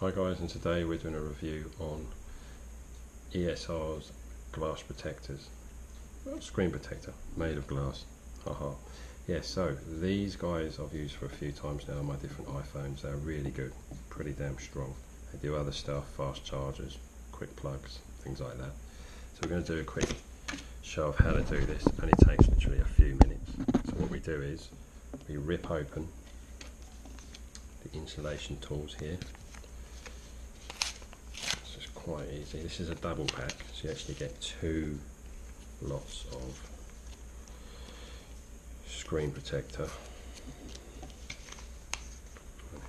Hi guys, and today we're doing a review on ESR's glass protectors. Screen protector made of glass. Haha. Yeah, so these guys I've used for a few times now on my different iPhones. They're really good, pretty damn strong. They do other stuff, fast chargers, quick plugs, things like that. So we're going to do a quick show of how to do this, and it takes literally a few minutes. So what we do is we rip open the insulation tools here. Quite easy. This is a double pack, so you actually get two lots of screen protector.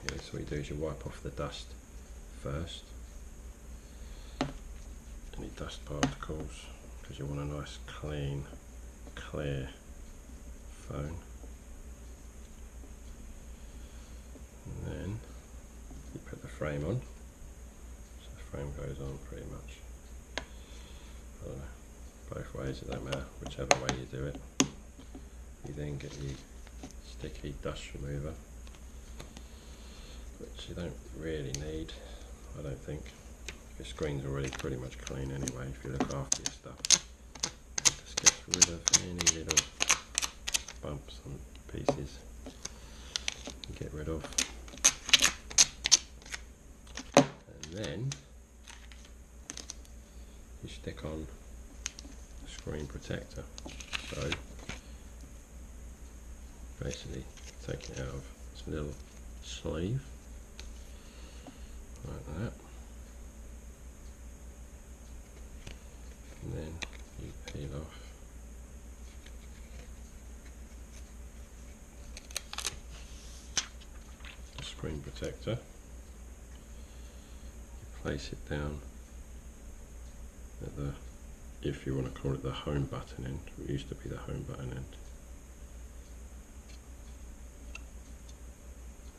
Here, so what you do is you wipe off the dust first, any dust particles, because you want a nice clean, clear phone. And then you put the frame on. Frame goes on pretty much, I don't know, both ways, it don't matter, whichever way you do it. You then get your sticky dust remover, which you don't really need, I don't think. Your screen's already pretty much clean anyway if you look after your stuff. It just gets rid of any little bumps and pieces you get rid of. And then you stick on the screen protector. So basically take it out of this little sleeve like that, and then you peel off the screen protector, you place it down at the, if you want to call it the home button end, it used to be the home button end,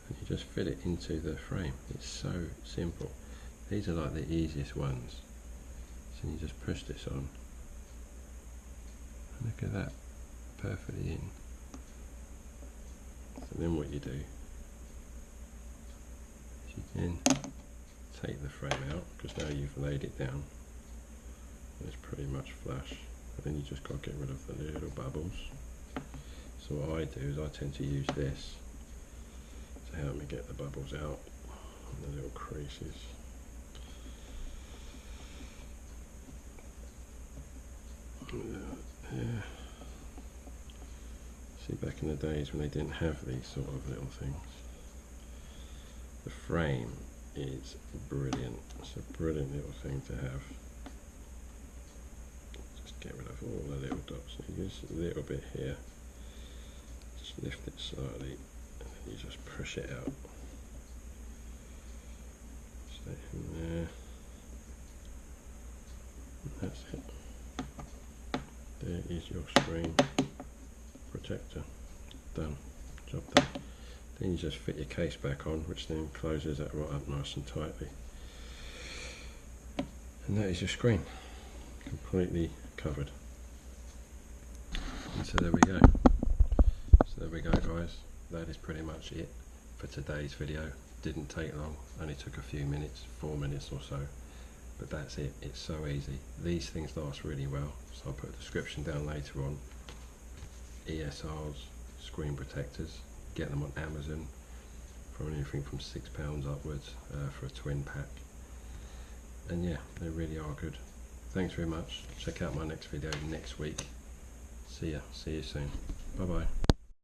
and you just fit it into the frame. It's so simple. These are like the easiest ones. So you just push this on, and look at that, perfectly in. So then what you do is you can take the frame out, because now you've laid it down. It's pretty much flush, and then you just got to get rid of the little bubbles. So what I do is I tend to use this to help me get the bubbles out and the little creases. Yeah. See, back in the days when they didn't have these sort of little things, the frame is brilliant. It's a brilliant little thing to have. Get rid of all the little dots. You use a little bit here, just lift it slightly, and then you just push it out. Stay in there. And that's it. There is your screen protector. Done. Job done. Then you just fit your case back on, which then closes that right up nice and tightly. And that is your screen. Completely covered. And so there we go. So there we go guys. That is pretty much it for today's video. Didn't take long, only took a few minutes, 4 minutes or so. But that's it, it's so easy. These things last really well, so I'll put a description down later on. ESR's screen protectors, get them on Amazon for anything from £6 upwards for a twin pack. And yeah, they really are good. Thanks very much. Check out my next video next week. See ya. See you soon. Bye bye.